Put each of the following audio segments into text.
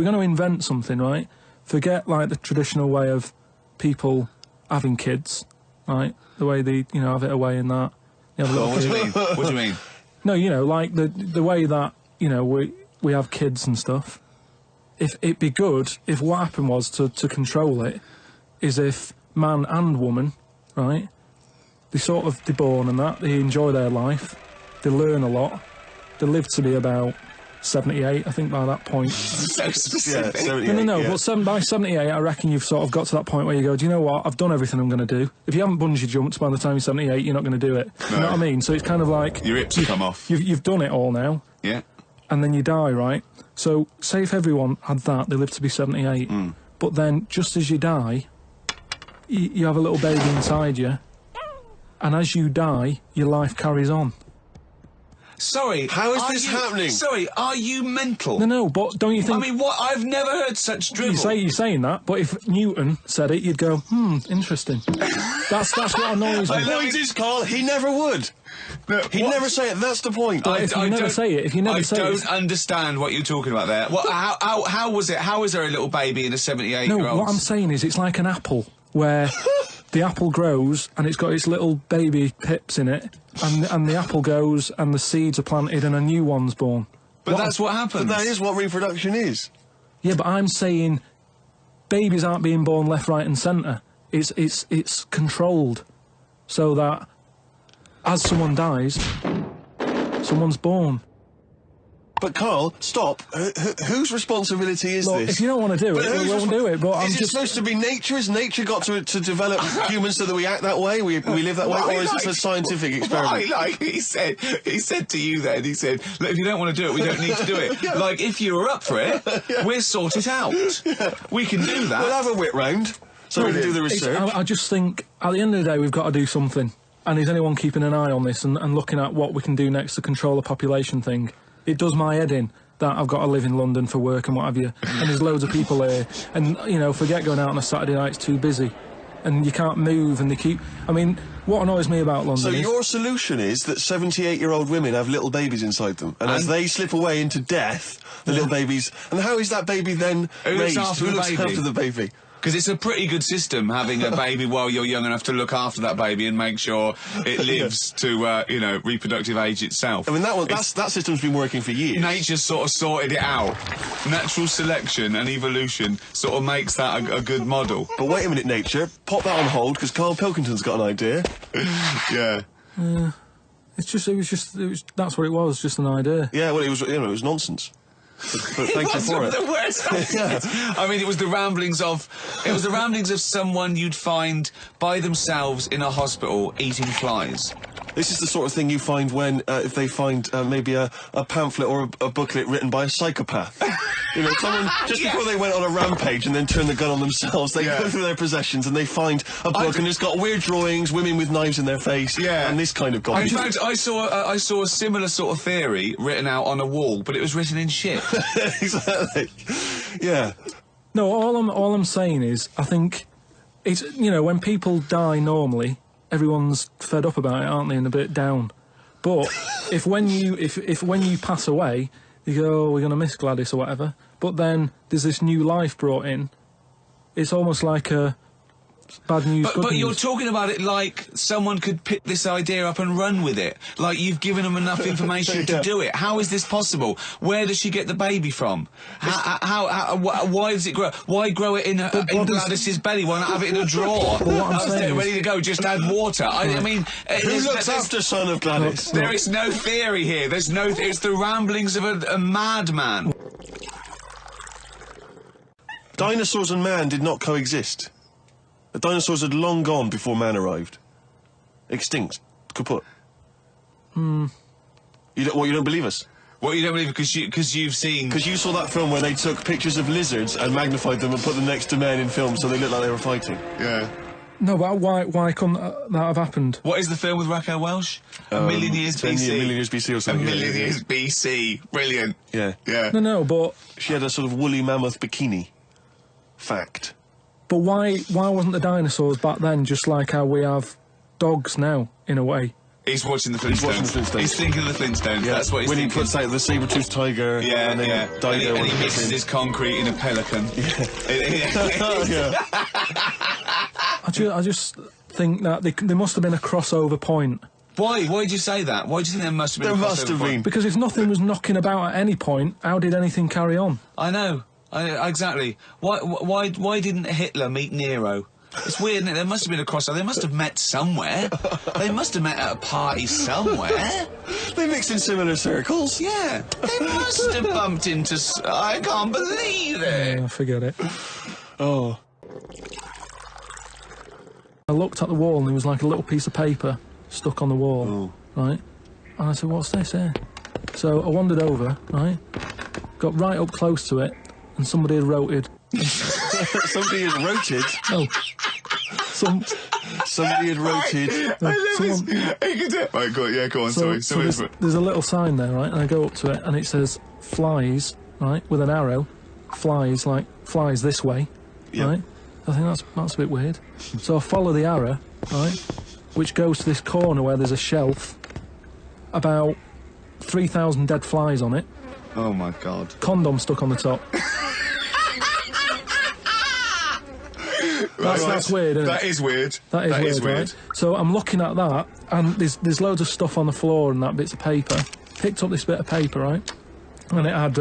we're going to invent something, right, forget, like, the traditional way of people having kids, right, the way they, you know, have it away and that. What do you mean? What do you mean? No, you know, like, the way that, you know, we have kids and stuff. If it'd be good if what happened was to control it is if man and woman, right, they're born and that, they enjoy their life, they learn a lot, they live to be about 78, I think, by that point. So specific. Yeah, 78, No, yeah. but by 78, I reckon you've sort of got to that point where you go, do you know what, I've done everything I'm going to do. If you haven't bungee jumped by the time you're 78, you're not going to do it. No. You know what I mean? So it's kind of like... Your hips will come off. You've done it all now. Yeah. And then you die, right? So, say if everyone had that, they live to be 78, but then, just as you die, you have a little baby inside you, and as you die, your life carries on. Sorry. How is this happening? Sorry, are you mental? No, but don't you think... I mean, what? I've never heard such drivel. You're saying that, but if Newton said it, you'd go, interesting. That's what annoys me. The point is, Karl, he never would. No, He'd never say it, that's the point. If you never say it, I don't understand what you're talking about there. What, how was it? How is there a little baby in a 78-year-old? No, what I'm saying is it's like an apple, where the apple grows and it's got its little baby pips in it, and the apple goes and the seeds are planted and a new one's born. But that's what happens. But that is what reproduction is. Yeah, but I'm saying babies aren't being born left, right and centre. It's controlled, so that as someone dies, someone's born. But Karl, stop. Whose responsibility is Look, this? if you don't want to do it, we won't do it. But I'm is it just supposed to be nature? Has nature got to develop humans so that we act that way? We live that way? Or is this a scientific experiment? He said to you then, he said, look, if you don't want to do it, we don't need to do it. Yeah. Like, if you were up for it, we'll sort it out. Yeah. We can do that. We'll have a wit round so we can do the research. I just think, at the end of the day, we've got to do something. And is anyone keeping an eye on this and looking at what we can do next to control the population thing? It does my head in that I've got to live in London for work and what have you, and there's loads of people here, and, you know, forget going out on a Saturday night, it's too busy, and you can't move, and they keep... I mean, what annoys me about London So is... your solution is that 78-year-old women have little babies inside them, and as they slip away into death, the little babies... And how is that baby then raised? Who looks after the baby? Because it's a pretty good system, having a baby while you're young enough to look after that baby and make sure it lives to, you know, reproductive age itself. I mean, that system's been working for years. Nature's sort of sorted it out. Natural selection and evolution sort of makes that a good model. But wait a minute, nature. Pop that on hold, because Karl Pilkington's got an idea. Yeah. That's what it was, just an idea. Yeah, well, it was nonsense. But thank you for it. The worst. I mean, it was the ramblings of someone you'd find by themselves in a hospital eating flies. This is the sort of thing you find when, if they find maybe a pamphlet or a booklet written by a psychopath. You know, someone, just before they went on a rampage and then turned the gun on themselves, they go through their possessions and they find a book and it's got weird drawings, women with knives in their face, and this kind of garbage. In fact, I saw a similar sort of theory written out on a wall, but it was written in shit. Exactly. Yeah. No, all I'm saying is, I think it's, you know, when people die normally, everyone's fed up about it, aren't they, and a bit down. But if when you pass away, you go, oh, we're going to miss Gladys or whatever, but then there's this new life brought in, it's almost like a bad news, good But news. you're talking about it like someone could pick this idea up and run with it. Like you've given them enough information to do it. How is this possible? Where does she get the baby from? Why does it grow? Why grow it in Gladys's belly? Why not have it in a drawer? But what I'm saying ready to go, just add water. I mean... Who looks after son of Gladys? There is no theory here. There's no... It's the ramblings of a madman. Dinosaurs and man did not coexist. The dinosaurs had long gone before man arrived. Extinct. Kaput. You don't believe us? What, you don't believe because you've seen... Because you saw that film where they took pictures of lizards and magnified them and put them next to men in film so they looked like they were fighting. Yeah. No, but why couldn't that have happened? What is the film with Raquel Welch? A Million Years BC. A Million Years BC or something. A Million Years BC. Brilliant. Yeah. Yeah. No, but... She had a sort of woolly mammoth bikini. Fact. But why wasn't the dinosaurs back then just like how we have dogs now, in a way? He's watching the Flintstones. He's watching the Flintstones. He's thinking of the Flintstones. Yeah. That's what he's when thinking. He puts out the saber-toothed tiger. Yeah, and then yeah. Dido And he mixes his concrete in a pelican. Yeah. I just think that there must have been a crossover point. Why? Why did you say that? Why do you think there must have been There a must have crossover point? been. Because if nothing was knocking about at any point, how did anything carry on? I know. Exactly. Why didn't Hitler meet Nero? It's weird, isn't it? There must have been a crossover. They must have met somewhere. They must have met at a party somewhere. They mixed in similar circles. Yeah. They must have bumped into... I can't believe it. Forget it. Oh. I looked at the wall and there was like a little piece of paper stuck on the wall, right? And I said, what's this here? So I wandered over, right? Got right up close to it and somebody had wrote Somebody had roted. Oh. Somebody had roted. Right, go on, sorry. So there's a little sign there, right? And I go up to it and it says flies, right? With an arrow. Flies, like, flies this way, right? I think that's a bit weird. So I follow the arrow, right? Which goes to this corner where there's a shelf. About 3,000 dead flies on it. Oh, my God. Condom stuck on the top. That's weird, isn't it? That is weird. That is weird, right? So I'm looking at that, and there's loads of stuff on the floor and that bits of paper. Picked up this bit of paper, right? And it had,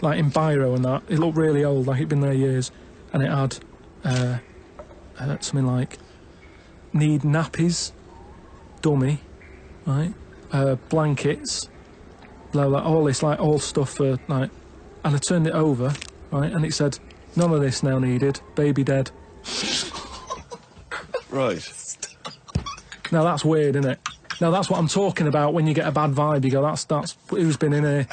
like, in biro and that. It looked really old, like it'd been there years. And it had something like, need nappies, dummy, right? Blankets, blah, blah, all this, like, all stuff for, like... And I turned it over, right? And it said, none of this now needed, baby dead. Right. Now that's weird, isn't it? Now that's what I'm talking about when you get a bad vibe. You go, that's who's been in here.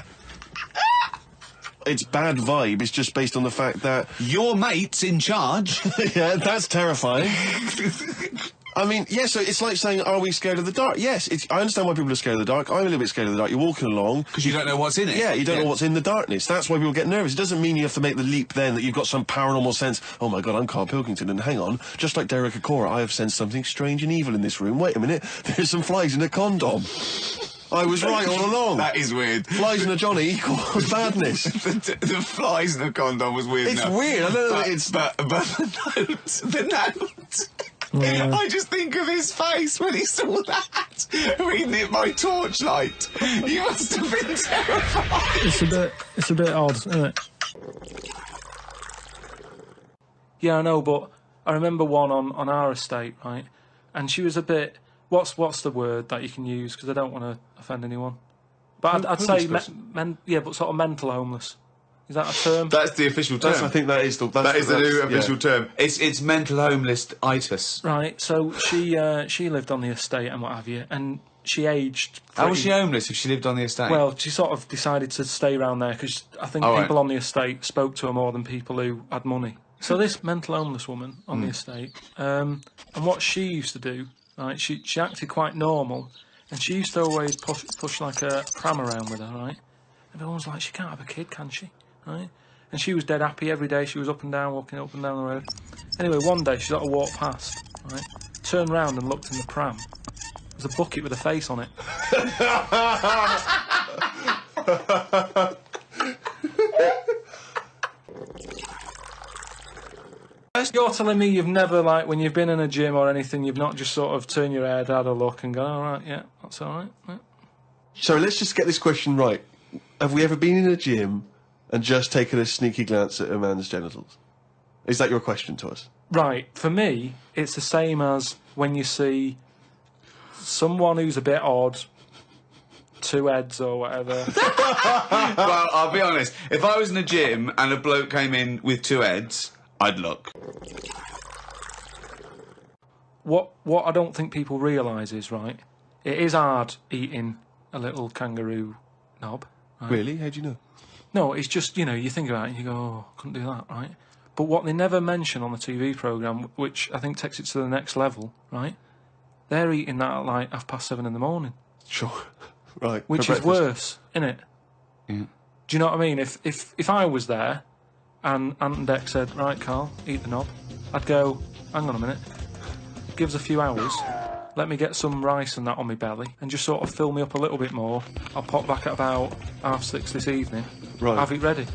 It's bad vibe. It's just based on the fact that Your mate's in charge. yeah, that's terrifying. I mean, yeah, so it's like saying, are we scared of the dark? Yes, I understand why people are scared of the dark. I'm a little bit scared of the dark. You're walking along. Because you don't know what's in it. Yeah, you don't know what's in the darkness. That's why people get nervous. It doesn't mean you have to make the leap then that you've got some paranormal sense. Oh my God, I'm Karl Pilkington, and hang on, just like Derek Acora, I have sensed something strange and evil in this room. Wait a minute, there's some flies in a condom. I was right all along. That is weird. Flies in a Johnny equals badness. the flies in the condom was weird. It's enough. weird. I don't know. But the note. Yeah. I just think of his face when he saw that, reading it by torchlight. You must have been terrified. It's a bit odd, isn't it? Yeah, I know, but I remember one on our estate, right? And she was a bit... What's the word that you can use? Because I don't want to offend anyone. But I'd say, but sort of mental homeless. Is that a term? That's the official term. I think that is the new official term. It's mental homeless-itis. Right, so she lived on the estate and what have you, and she aged... How was she homeless if she lived on the estate? Well, she sort of decided to stay around there because I think people on the estate spoke to her more than people who had money. So this mental homeless woman on the estate, and what she used to do, right, she acted quite normal, and she used to always push like a pram around with her, right? Everyone was like, she can't have a kid, can she? Right? And she was dead happy every day. She was up and down, walking up and down the road. Anyway, one day she sort of walked past, right? Turned round and looked in the pram. There's a bucket with a face on it. You're telling me you've never, like, when you've been in a gym or anything, you've not just sort of turned your head, had a look and gone, all right, yeah, that's all right. Yeah. So let's just get this question right. Have we ever been in a gym and just taken a sneaky glance at a man's genitals? Is that your question to us? Right, for me, it's the same as when you see someone who's a bit odd, two heads or whatever. Well, I'll be honest. If I was in a gym and a bloke came in with two heads, I'd look. What I don't think people realise is, right, it is hard eating a little kangaroo knob. Right? Really? How do you know? No, it's just, you know, you think about it and you go, oh, couldn't do that, right? But what they never mention on the TV programme, which I think takes it to the next level, right, they're eating that at like 7:30 in the morning. Sure. Right. Which is worse, innit? Yeah. Do you know what I mean? If I was there and Ant and Dec said, right, Karl, eat the knob, I'd go, hang on a minute, give us a few hours, let me get some rice and that on my belly, and just sort of fill me up a little bit more. I'll pop back at about 6:30 this evening. Right. Have it ready.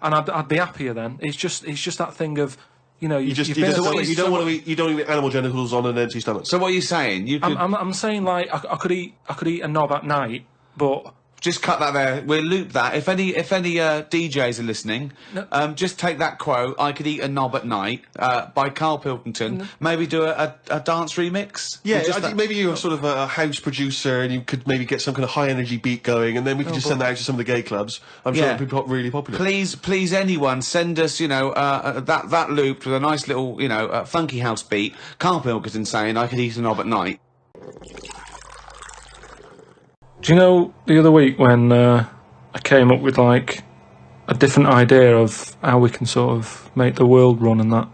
And I'd be happier then. It's just that thing of, you know, you don't want to eat animal genitals on an empty stomach. So what are you saying? You could I'm saying, like, I could eat a knob at night, but just cut that there. We'll loop that. If any DJs are listening, just take that quote. I could eat a knob at night by Karl Pilkington. Maybe do a dance remix. Yeah, I think maybe you're sort of a house producer, and you could maybe get some kind of high energy beat going, and then we could just send that out to some of the gay clubs. I'm sure it'd be really popular. Please, anyone send us, you know, that loop with a nice little, you know, funky house beat. Karl Pilkington saying I could eat a knob at night. do you know the other week when I came up with, like, a different idea of how we can sort of make the world run and that?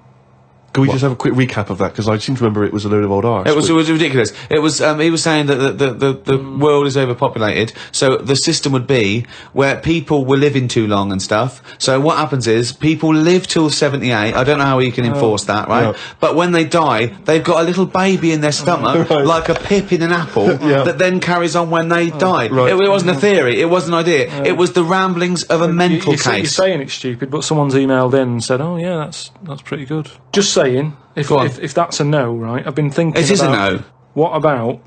Can we just have a quick recap of that? Because I seem to remember it was a load of old arse. It was ridiculous. It was he was saying that the world is overpopulated, so the system would be where people were living too long and stuff. So what happens is people live till 78. I don't know how you can enforce that, right? Yeah. But when they die, they've got a little baby in their stomach, like a pip in an apple, that then carries on when they die. Right. It wasn't a theory. It wasn't an idea. It was the ramblings of a mental case. You're saying it's stupid, but someone's emailed in and said, "Oh yeah, that's pretty good." Just saying, if that's a no, right? I've been thinking. It is a no. What about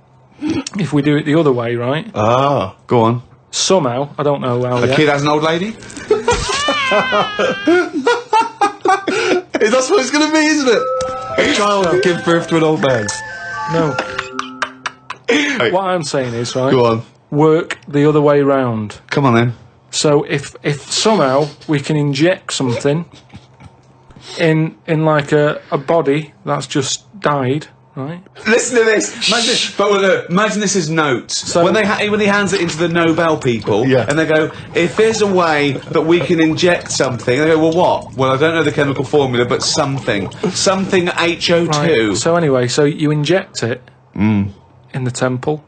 if we do it the other way, right? Ah, go on. Somehow, I don't know how. A kid has an old lady. That's what it's going to be, isn't it? A child will give birth to an old man. No. What I'm saying is, right? Go on. Work the other way round. Come on then. So if somehow we can inject something in like a body that's just died, right? Listen to this. Imagine this as notes. So when he hands it into the Nobel people, and they go, if there's a way that we can inject something, they go, well, what? Well, I don't know the chemical formula, but something HO2. Right. So anyway, so you inject it in the temple.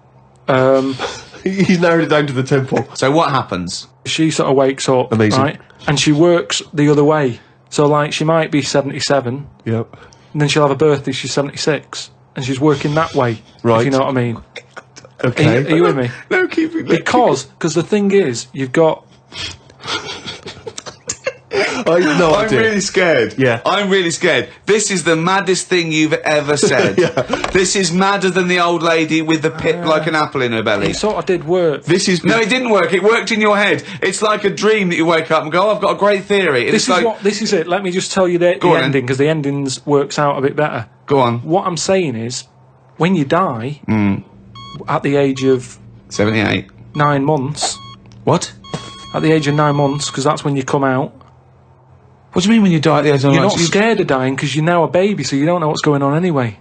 He's narrowed it down to the temple. So what happens? She sort of wakes up, Amazing. right? And she works the other way. So, like, she might be 77. Yep. And then she'll have a birthday, she's 76. And she's working that way. Right. If you know what I mean. Okay. Are you with me? No, keep it. Because the thing is, you've got... I'm really scared. Yeah. I'm really scared. This is the maddest thing you've ever said. This is madder than the old lady with the pip like an apple in her belly. It sort of did work. No, it didn't work. It worked in your head. It's like a dream that you wake up and go, oh, I've got a great theory. This is it. Let me just tell you the ending, because the endings works out a bit better. Go on. What I'm saying is, when you die, at the age of... 78. 9 months... What? At the age of 9 months, because that's when you come out... What do you mean when you die at the age of 9 months? You're not scared of dying because you're now a baby, so you don't know what's going on anyway.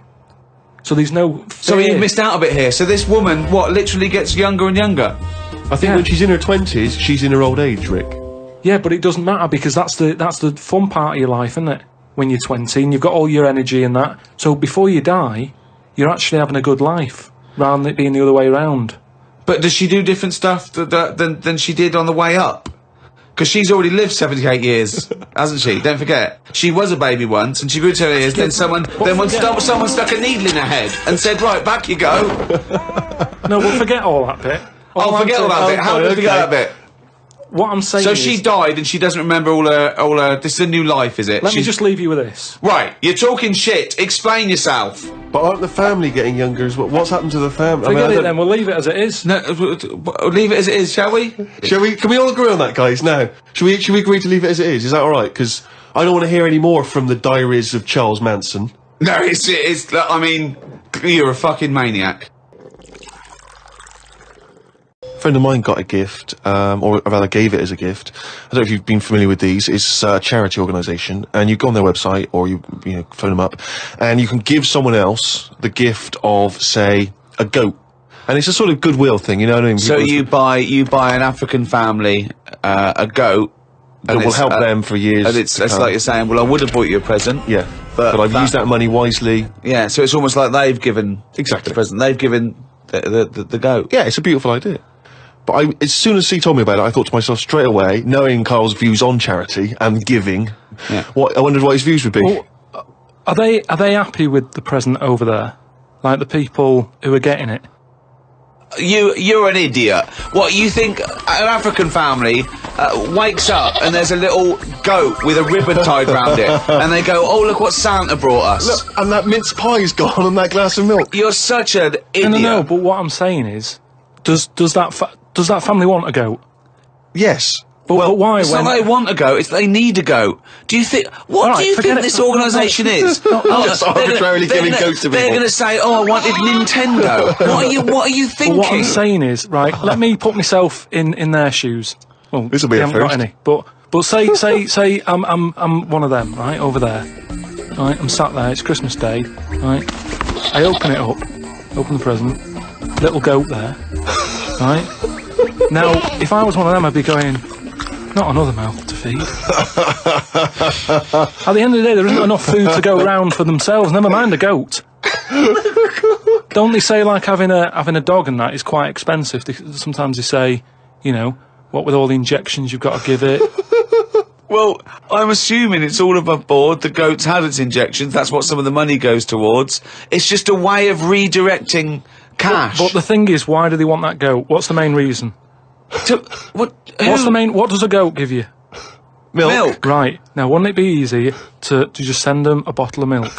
So there's no fear. So you've missed out a bit here. So this woman, literally gets younger and younger? I think when she's in her 20s, she's in her old age, Rick. Yeah, but it doesn't matter because that's the fun part of your life, isn't it? When you're 20 and you've got all your energy and that. So before you die, you're actually having a good life, rather than it being the other way around. But does she do different stuff than she did on the way up? Because she's already lived 78 years, hasn't she? Don't forget. She was a baby once, and she grew to 7 years, then someone stuck a needle in her head and said, right, back you go. No, we'll forget all that bit. Forget all that bit. How do we forget that bit? What I'm saying is... So she died and she doesn't remember all her... This is a new life, is it? Let me just leave you with this. Right, you're talking shit. Explain yourself. But aren't the family getting younger as well? What's happened to the family? Forget it then, we'll leave it as it is. No, leave it as it is, shall we? Shall we? Can we all agree on that, guys, now? Should we agree to leave it as it is? Is that alright? Because I don't want to hear any more from the diaries of Charles Manson. No, it's I mean, you're a fucking maniac. A friend of mine got a gift, or rather gave it as a gift. I don't know if you've been familiar with these. It's a charity organisation, and you go on their website or you phone them up, and you can give someone else the gift of, say, a goat. And it's a sort of goodwill thing, you know what I mean? So you buy an African family a goat. That will help them for years. And it's like you're saying, well, I would have bought you a present. Yeah, but I've used that money wisely. Yeah, so it's almost like they've given the present. They've given the goat. Yeah, it's a beautiful idea. But as soon as he told me about it, I thought to myself straight away, knowing Karl's views on charity and giving, I wondered what his views would be. Well, are they happy with the present over there? like the people who are getting it. You're an idiot. What, you think an African family wakes up and there's a little goat with a ribbon tied round it, and they go, "Oh, look what Santa brought us." Look, and that mince pie's gone and that glass of milk. You're such an idiot. No, but what I'm saying is, does that family want a goat? Yes. But why? It's not they want a goat, it's they need a goat. Do you think... What do you think this organisation is? Just arbitrarily giving goats to people. They're going to say, "Oh, I wanted Nintendo." What are you thinking? But what I'm saying is, right, let me put myself in their shoes. Well, This'll be we a haven't got first. any. But say I'm one of them, right, over there. Right, I'm sat there, it's Christmas Day, right? I open it up, open the present, little goat there, right? Now, if I was one of them, I'd be going, not another mouth to feed. At the end of the day, there isn't enough food to go around for themselves, never mind a goat. Don't they say, like, having a dog and that is quite expensive? Sometimes they say, you know, what with all the injections you've got to give it. Well, I'm assuming it's all above board. The goat's had its injections. That's what some of the money goes towards. It's just a way of redirecting cash. But the thing is, why do they want that goat? What's the main reason? What does a goat give you? Milk. Right. Now, wouldn't it be easy to just send them a bottle of milk?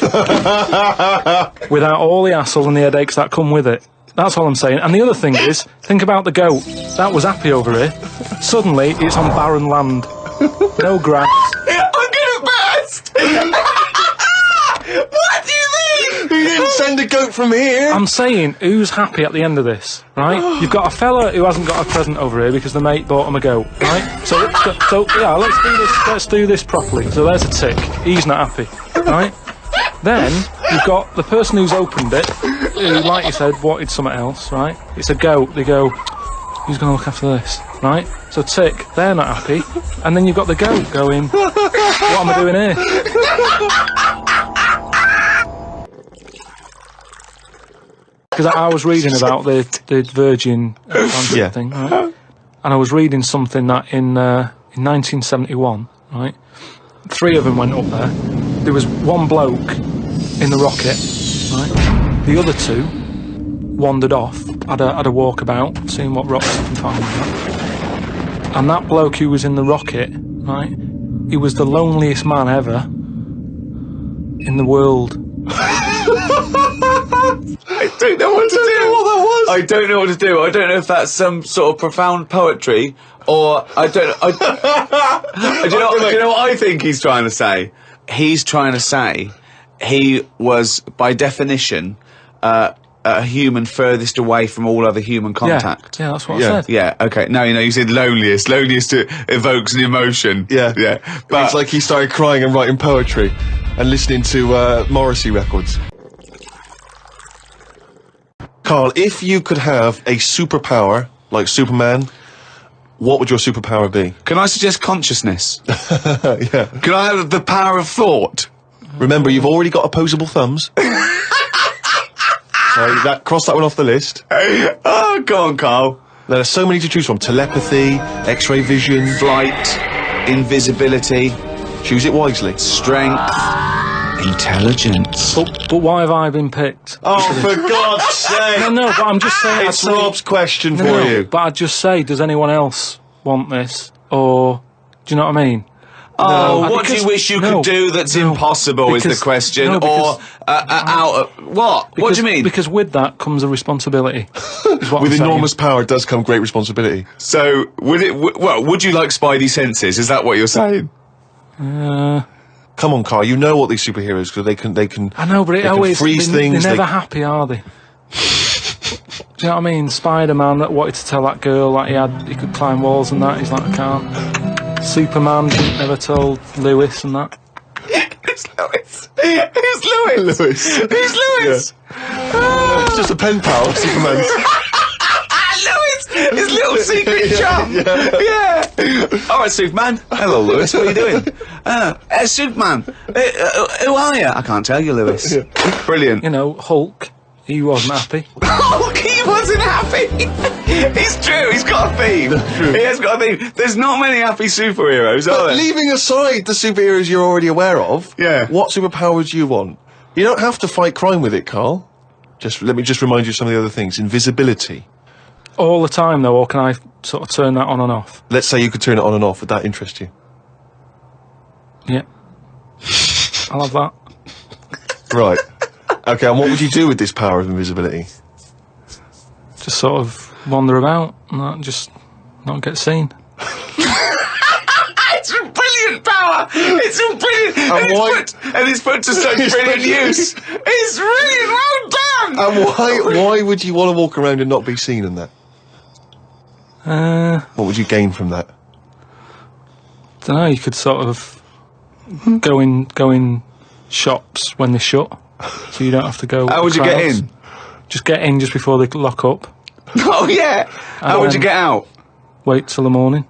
Without all the hassle and the headaches that come with it. That's all I'm saying. And the other thing is, think about the goat. That was happy over here. Suddenly, it's on barren land. No grass. I'm gonna burst! What do you mean? You didn't send a goat from here. I'm saying, who's happy at the end of this, right? You've got a fella who hasn't got a present over here because the mate bought him a goat, right? So yeah, let's do this properly. So there's a tick. He's not happy, right? Then you've got the person who's opened it, who, like you said, wanted something else, right? It's a goat. They go, who's going to look after this, right? So tick, they're not happy, and then you've got the goat going, what am I doing here? Because I was reading about the Virgin Atlantic thing, right? And I was reading something that in 1971, right, 3 of them went up there. There was one bloke in the rocket, right? The other 2 wandered off, had a walkabout, seeing what rocks they can find and that. And that bloke who was in the rocket, right, he was the loneliest man ever in the world. I don't know what to do. What that was. I don't know what to do. I don't know if that's some sort of profound poetry or I don't. Do you know what I think he's trying to say? He's trying to say he was, by definition, a human furthest away from all other human contact. Yeah, that's what I said. Yeah, okay. No, you said loneliest. Loneliest evokes an emotion. Yeah. But it's like he started crying and writing poetry and listening to Morrissey records. Karl, if you could have a superpower, like Superman, what would your superpower be? Can I suggest consciousness? Yeah. Can I have the power of thought? Remember, you've already got opposable thumbs. So cross that one off the list. Oh, go on, Karl. There are so many to choose from. Telepathy, X-ray vision, Flight, invisibility, choose it wisely. strength, intelligence. But why have I been picked? Oh, for God's sake! No, but I'm just saying... It's Rob's question for No, you. but I'd just say, does anyone else want this? Or, do you know what I mean? Oh, No, what do you wish you no, could do that's no, impossible is because- the question. no, because- What? What do you mean? Because with that comes a responsibility. Is what With I'm saying. enormous power does come great responsibility. So, would you like Spidey senses? Is that what you're saying? Come on, Karl, you know what these superheroes, because they can... I know, but it they can always... freeze things, They're they- never happy, are they? Do you know what I mean? Spider-Man that wanted to tell that girl that he could climb walls and that, he's like, I can't. Superman never told Lewis and that. It's Lewis. Who's Lewis? Lewis. Who's Lewis? It's just a pen pal, Superman. Lewis! His little secret chum! Yeah! Alright, Superman. Hello, Lewis. What are you doing? Superman. Who are you? I can't tell you, Lewis. Brilliant. You know, Hulk, he wasn't happy. Hulk, he wasn't happy! It's true, he's got a theme. He has got a theme. There's not many happy superheroes, are But there? leaving aside the superheroes you're already aware of, Yeah. what superpower do you want? You don't have to fight crime with it, Karl. Let me just remind you of some of the other things. Invisibility. All the time, though, or can I sort of turn that on and off? Let's say you could turn it on and off. Would that interest you? Yeah. I'll have that. Right. Okay, and what would you do with this power of invisibility? Just sort of wander about and just not get seen. It's a brilliant power! It's a brilliant... And it's put to such brilliant use. It's brilliant, well done! And why would you want to walk around and not be seen in that? What would you gain from that? Don't know, you could sort of go in shops when they're shut, so you don't have to go... How would you get in? Just get in just before they lock up. Oh, yeah! How would you get out? Wait till the morning.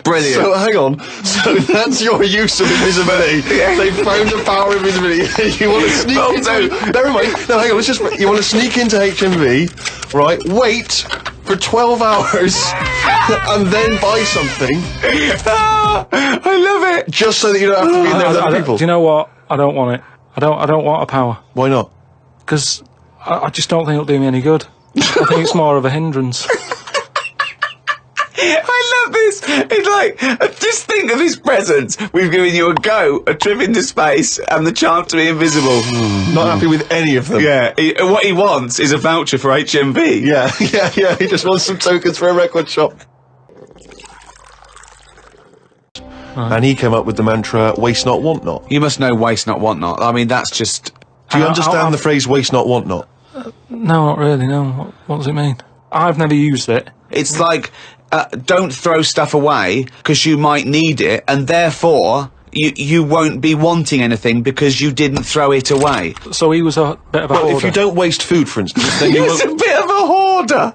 Brilliant. So, hang on. So, that's your use of invisibility. They found the power of invisibility. You want to sneak into... Never mind. No, hang on. You want to sneak into HMV, right? Wait for 12 hours and then buy something. I love it. Just so that you don't have to be in there with other people. Do you know what? I don't want it. I don't want a power. Why not? Because I just don't think it'll do me any good. I think it's more of a hindrance. I love this. It's like, just think of his presence. We've given you a trip into space, and the chance to be invisible. Not happy with any of them. Yeah, what he wants is a voucher for HMV. Yeah. He just wants some tokens for a record shop. And he came up with the mantra, waste not, want not. You must know waste not, want not. I mean, that's just... Do you understand the phrase waste not, want not? No, not really, no. What does it mean? I've never used it. It's like, don't throw stuff away, because you might need it, and therefore... You won't be wanting anything because you didn't throw it away. So he was a bit of a hoarder. If you don't waste food, for instance, then you He was a bit of a hoarder.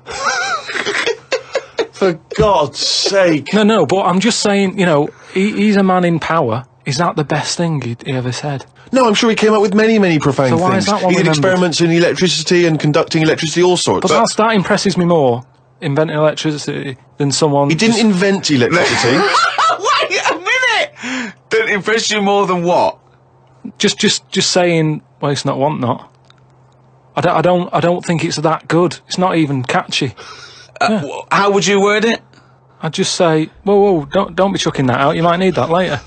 For God's sake. No, but I'm just saying, you know, he's a man in power. Is that the best thing he ever said? No, I'm sure he came up with many, many profound So things. why is that one he did remembered? experiments in electricity and conducting electricity, all sorts. But that impresses me more, inventing electricity, than someone... He didn't invent electricity. Wait a minute! Don't impress you more than what? Just saying, waste not, want not. I don't think it's that good. It's not even catchy. How would you word it? I'd just say, whoa, don't be chucking that out. You might need that later.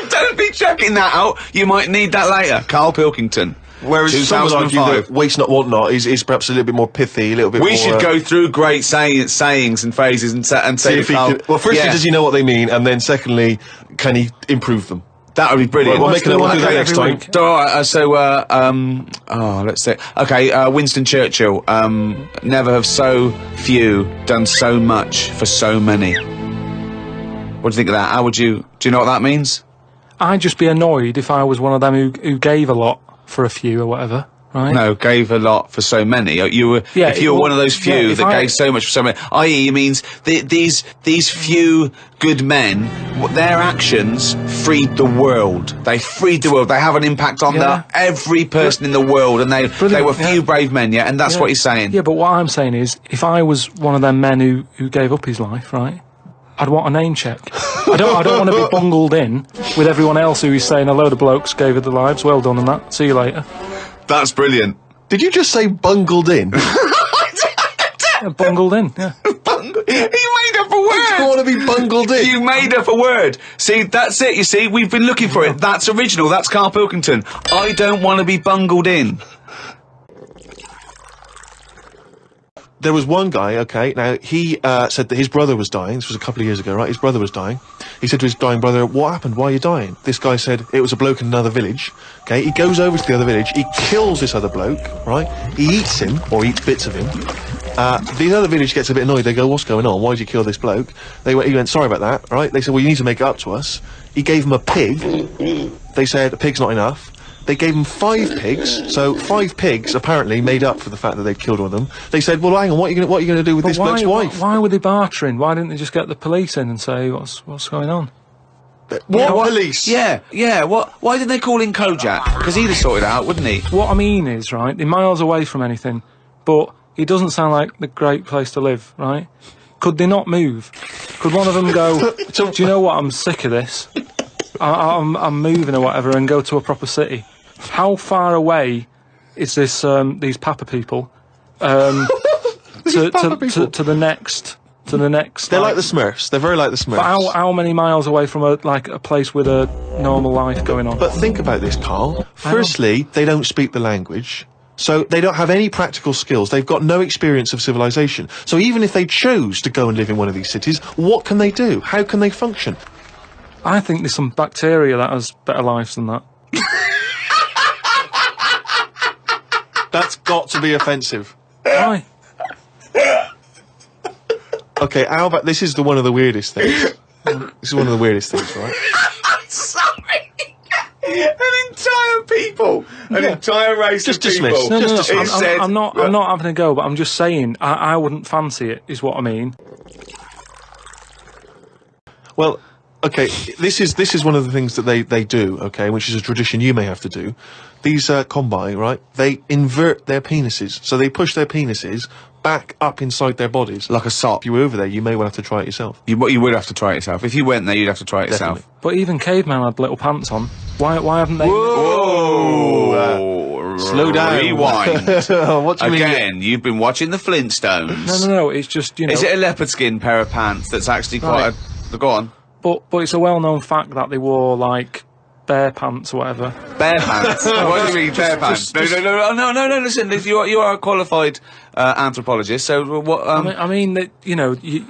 Don't be checking that out. You might need that later. Karl Pilkington. Whereas some would argue that waste not, want not is perhaps a little bit more pithy, a little bit more... We should go through great sayings and phrases and say if he can, well, firstly, does he know what they mean? And then secondly, can he improve them? That would be brilliant. We'll do that next time. Let's say... Okay, Winston Churchill. Never have so few done so much for so many. What do you think of that? How would you... Do you know what that means? I'd just be annoyed if I was one of them who gave a lot for a few or whatever, right? No, gave a lot for so many. If you were one of those few that gave so much for so many, i.e. it means these few good men, their actions freed the world. They freed the world. They have an impact on every person in the world, and they were few brave men, and that's what he's saying. Yeah, but what I'm saying is, if I was one of them men who gave up his life, right, I'd want a name check. I don't want to be bungled in with everyone else who is saying a load of blokes gave it their lives. Well done on that. See you later. That's brilliant. Did you just say bungled in? Yeah, bungled in, yeah. You made up a word. You want to be bungled in? You made up a word. See, that's it, you see. We've been looking for it. That's original. That's Karl Pilkington. I don't want to be bungled in. There was one guy, okay, now, he said that his brother was dying. This was a couple of years ago, right? His brother was dying. He said to his dying brother, what happened? Why are you dying? This guy said, it was a bloke in another village, okay? He goes over to the other village, he kills this other bloke, right? He eats him, or eats bits of him. The other village gets a bit annoyed. They go, what's going on? Why did you kill this bloke? He went, sorry about that, right? They said, well, you need to make it up to us. He gave him a pig. They said, a pig's not enough. They gave him 5 pigs, so 5 pigs apparently made up for the fact that they'd killed one of them. They said, well, hang on, what are you going to do with this bloke's wife? Why were they bartering? Why didn't they just get the police in and say, what's going on? What police? Yeah. Why didn't they call in Kojak? Because he'd have sorted it out, wouldn't he? What I mean is, right, they're miles away from anything, but it doesn't sound like the great place to live, right? Could they not move? Could one of them go, do you know what, I'm sick of this. I'm moving or whatever and go to a proper city. How far away is this these Papa people to the next. They're like the Smurfs. They're very like the Smurfs. But how many miles away from a place with a normal life going on? But think about this, Karl. Firstly, they don't speak the language, so they don't have any practical skills. They've got no experience of civilization. So even if they chose to go and live in one of these cities, what can they do? How can they function? I think there's some bacteria that has better lives than that. That's got to be offensive. Why? Okay, how about this is one of the weirdest things. This is one of the weirdest things, right? Sorry. An entire people, an entire race Just of people. dismiss. No, Just dismiss. I'm not having a go, but I'm just saying I wouldn't fancy it. Is what I mean. Well, okay, this is one of the things that they do, okay, which is a tradition you may have to do. These combine, right? They invert their penises, so they push their penises back up inside their bodies. Like a sock. If you were over there, you may well have to try it yourself. You would have to try it yourself. If you went there, you'd have to try it yourself. But even cavemen had little pants on. Why haven't they? Whoa! Slow down. Rewind. What do you mean? Again, you've been watching the Flintstones. No. It's just Is it a leopard skin pair of pants that's actually quite a... Go on. But it's a well-known fact that they wore like bear pants or whatever. Bear pants? What do you mean, bear pants? No, listen, you are a qualified anthropologist, so what... I mean that,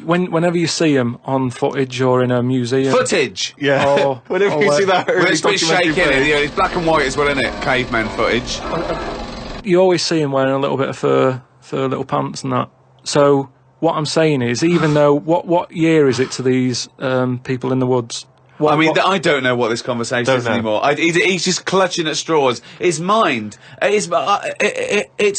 whenever you see them on footage or in a museum... Footage? Yeah. Whenever you see that Well, early it's a bit documentary shaky, footage. it's black and white as well, isn't it? Caveman footage. You always see them wearing a little bit of fur little pants and that. So what I'm saying is, even though... What year is it to these people in the woods? I don't know what this conversation is anymore. He's just clutching at straws. His mind, it's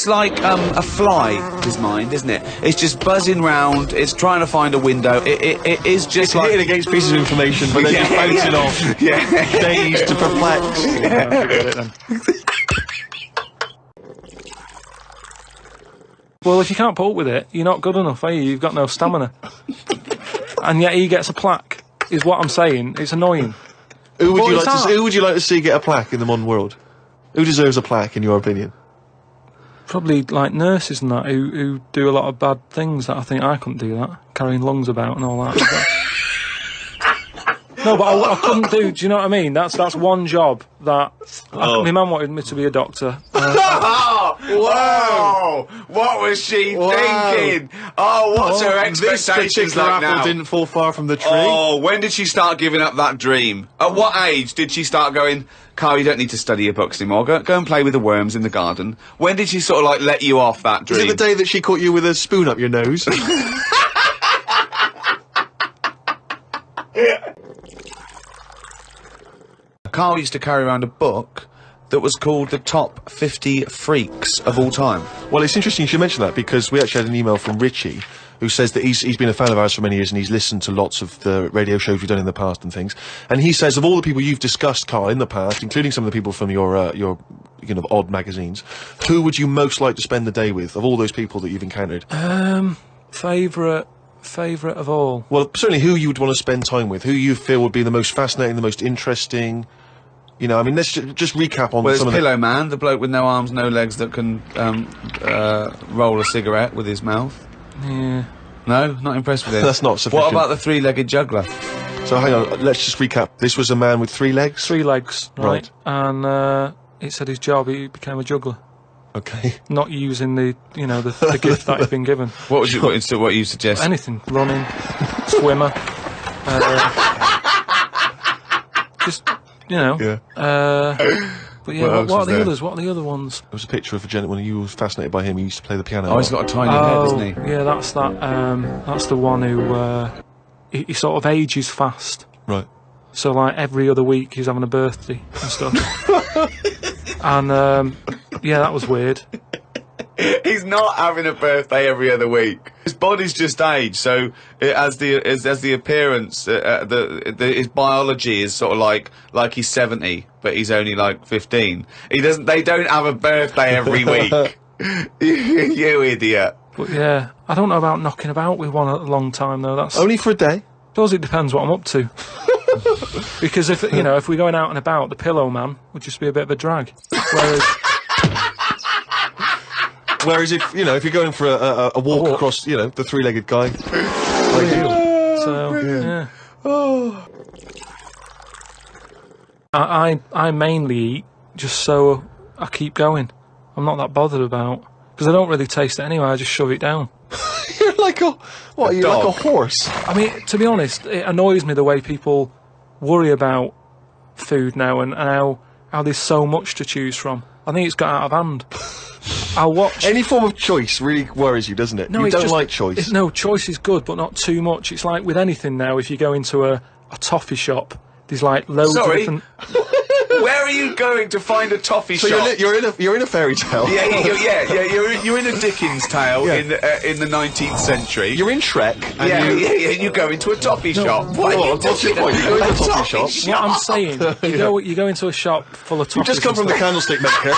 like a fly. His mind, isn't it? It's just buzzing round. It's trying to find a window. It is just like hitting against pieces of information, but then just bouncing off. Yeah, Dazed to perplexed. Well, if you can't put up with it, you're not good enough, are you? You've got no stamina. And yet he gets a plaque. Is what I'm saying. It's annoying. Who would you like to see get a plaque in the modern world? Who deserves a plaque, in your opinion? Probably like nurses and that who do a lot of bad things that I think I couldn't do that, carrying lungs about and all that. No, but I couldn't do. Do you know what I mean? That's one job that my mum wanted me to be a doctor. Whoa! What was she thinking? Oh, what's her expectations like now? Apple didn't fall far from the tree. Oh, when did she start giving up that dream? At what age did she start going, Karl, you don't need to study your books anymore. Go and play with the worms in the garden. When did she sort of like let you off that dream? Was it the day that she caught you with a spoon up your nose? Karl used to carry around a book that was called the Top 50 Freaks of All Time. Well, it's interesting you should mention that, because we actually had an email from Richie, who says that he's been a fan of ours for many years and he's listened to lots of the radio shows we've done in the past and things. And he says, of all the people you've discussed, Karl, in the past, including some of the people from your odd magazines, who would you most like to spend the day with, of all those people that you've encountered? Favourite of all? Well, certainly who you would want to spend time with, who you feel would be the most fascinating, the most interesting... let's just recap on some of the... Pillow Man, the bloke with no arms, no legs that can roll a cigarette with his mouth. Yeah. No? Not impressed with him? That's not sufficient. What about the three-legged juggler? So hang on, let's just recap. This was a man with 3 legs? 3 legs, right. And it said his job, he became a juggler. Okay. Not using the gift that he'd been given. What you suggest? Anything. Running, swimmer. Just... Yeah. But yeah, what are the others? What are the other ones? There was a picture of a gentleman you were fascinated by him. He used to play the piano. Oh, he's got a tiny head, doesn't he? Yeah, that's that. That's the one who he sort of ages fast. Right. So like every other week he's having a birthday and stuff. And yeah, that was weird. He's not having a birthday every other week. His body's just aged, so as the appearance, his biology is sort of like he's 70, but he's only like 15. They don't have a birthday every week. You idiot. But yeah, I don't know about knocking about with one a long time though. That's only for a day. Does it depends what I'm up to. Because if we're going out and about, the Pillow Man would just be a bit of a drag. Whereas Whereas if if you're going for a walk across, the three-legged guy, ideal. So yeah. Oh. I mainly eat just so I keep going. I'm not that bothered about because I don't really taste it anyway. I just shove it down. You're like a what? You're like a horse. I mean, to be honest, it annoys me the way people worry about food now and how there's so much to choose from. I think it's got out of hand. I'll watch any form of choice really worries you, doesn't it? No, you don't like choice. No, choice is good, but not too much. It's like with anything now. If you go into a toffee shop, there's like loads of different. Where are you going to find a toffee shop? You're in a fairy tale. You're in a Dickens tale in the 19th century. You're in Shrek. And you go into a toffee shop. What's your point? You go into a toffee shop. What I'm saying, you go into a shop full of toffees. You just come from the candlestick maker.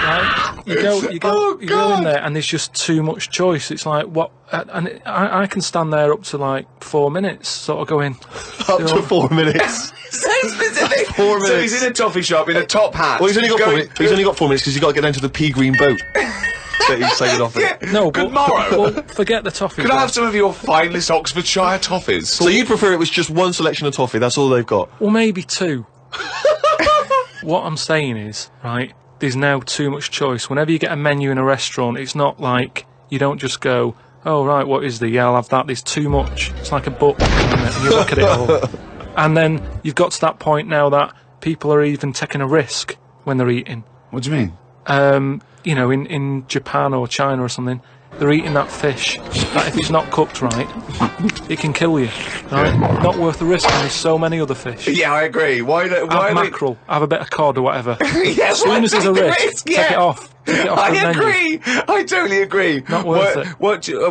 Right? You go in there and there's just too much choice. It's like what, and I can stand there up to like 4 minutes, sort of going up to 4 minutes. So specific. 4 minutes. So he's in a toffee shop in a top hat. Well, he's only got 4 minutes. He's only got 4 minutes because he's got to get down to the pea green boat that he's sailing off in. No, good morrow. Well, forget the toffee. Could I have some of your finest Oxfordshire toffees? So you'd prefer it was just one selection of toffee? That's all they've got. Well, maybe two. What I'm saying is, right, there's now too much choice. Whenever you get a menu in a restaurant, it's not like you don't just go, oh, right, what is there? Yeah, I'll have that. There's too much. It's like a book, isn't it? And you look at it all. And then you've got to that point now that people are even taking a risk when they're eating. What do you mean? In Japan or China or something, they're eating that fish that if it's not cooked right, it can kill you. Right? Not worth the risk. And there's so many other fish. Yeah, I agree. Why have mackerel, have a bit of cod or whatever. As soon as there's a risk, take it off. I agree. I totally agree. Not worth it.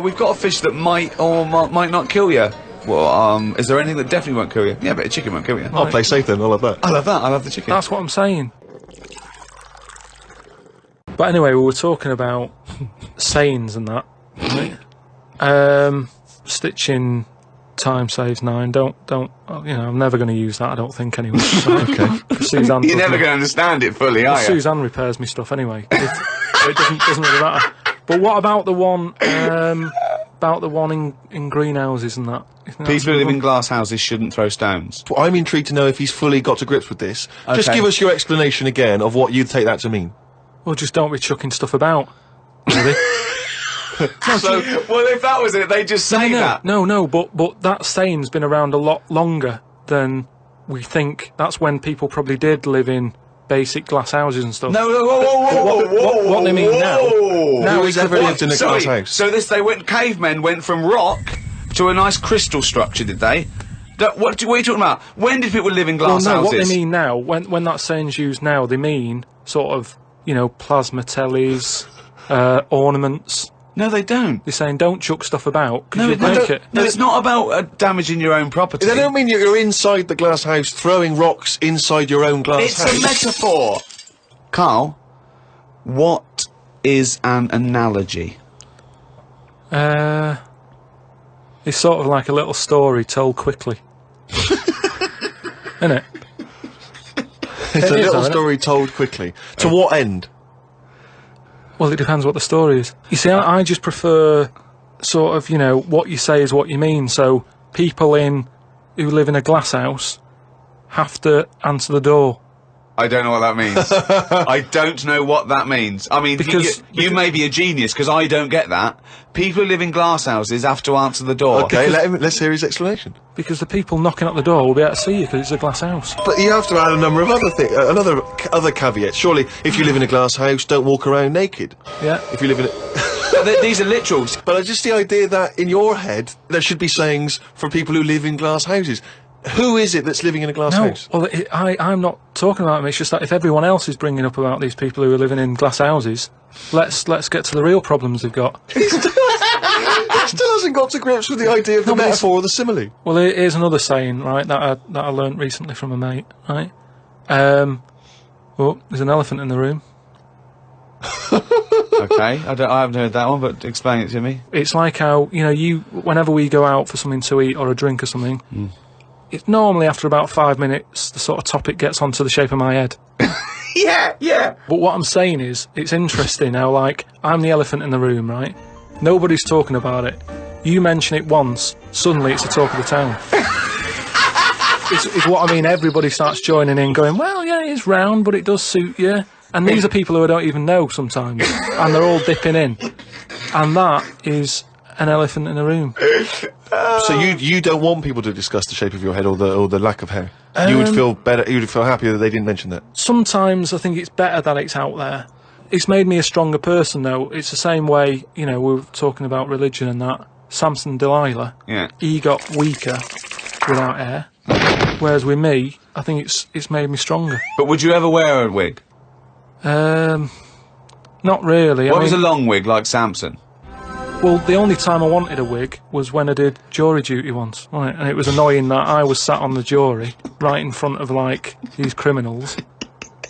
We've got a fish that might or might not kill you. Well, is there anything that definitely won't kill you? Yeah, but a chicken won't kill you. Right. I'll play safe then. I'll have that. I love the chicken. That's what I'm saying. But anyway, we were talking about sayings and that. Right? Stitching time saves 9. Don't. I'm never going to use that. I don't think anyway. So, okay. Suzanne You're never going to understand it fully, are you? Suzanne repairs me stuff anyway. It doesn't really matter. But what about the one? About the one in greenhouses and that. People who live in glass houses shouldn't throw stones. Well, I'm intrigued to know if he's fully got to grips with this. Okay. Just give us your explanation again of what you'd take that to mean. Well, just don't be chucking stuff about. Really. Well, if that was it, they just say that. No, but that saying's been around a lot longer than we think. That's when people probably did live in basic glass houses and stuff. No, whoa, what they mean now. Now he's ever lived in a glass house. So cavemen went from rock to a nice crystal structure, did they? What are you talking about? When did people live in glass houses? What they mean now, when that saying's used now, they mean sort of, plasma tellies, ornaments. No, they don't. They're saying don't chuck stuff about. No, it's not about damaging your own property. They don't mean you're inside the glass house throwing rocks inside your own glass house. It's a metaphor. Karl, what is an analogy? It's sort of like a little story told quickly. Isn't it? It's a little story told quickly. To what end? Well, it depends what the story is. You see, I just prefer sort of, what you say is what you mean. So people who live in a glass house have to answer the door. I don't know what that means. I don't know what that means. I mean, because you may be a genius, because I don't get that. People who live in glass houses have to answer the door. Okay, let's hear his explanation. Because the people knocking at the door will be able to see you because it's a glass house. But you have to add a number of other things, other caveats. Surely, if you live in a glass house, don't walk around naked. Yeah. If you live in a... These are literals. But just the idea that in your head there should be sayings for people who live in glass houses. Who is it that's living in a glass house? Well, I'm not talking about them. It's just that if everyone else is bringing up about these people who are living in glass houses, let's get to the real problems they've got. He still hasn't got to grips with the idea of the metaphor or the simile. Well, here's another saying, right, that I learnt recently from a mate, right? Oh, there's an elephant in the room. Okay, I haven't heard that one, but explain it to me. It's like how, whenever we go out for something to eat or a drink or something, it's normally after about 5 minutes the sort of topic gets onto the shape of my head. Yeah. But what I'm saying is, it's interesting how, like, I'm the elephant in the room, right? Nobody's talking about it. You mention it once, suddenly it's the talk of the town. It's what I mean. Everybody starts joining in, going, well, yeah, it's round, but it does suit you. And these are people who I don't even know sometimes, and they're all dipping in. And that is an elephant in the room. So you don't want people to discuss the shape of your head or the lack of hair? You would feel better, you would feel happier that they didn't mention that? Sometimes I think it's better that it's out there. It's made me a stronger person, though. It's the same way, you know, we were talking about religion and that. Samson Delilah, he got weaker without hair. Whereas with me, I think it's made me stronger. But would you ever wear a wig? Not really. What was a long wig like Samson? Well, the only time I wanted a wig was when I did jury duty once, right? And it was annoying that I was sat on the jury, right in front of, like, these criminals,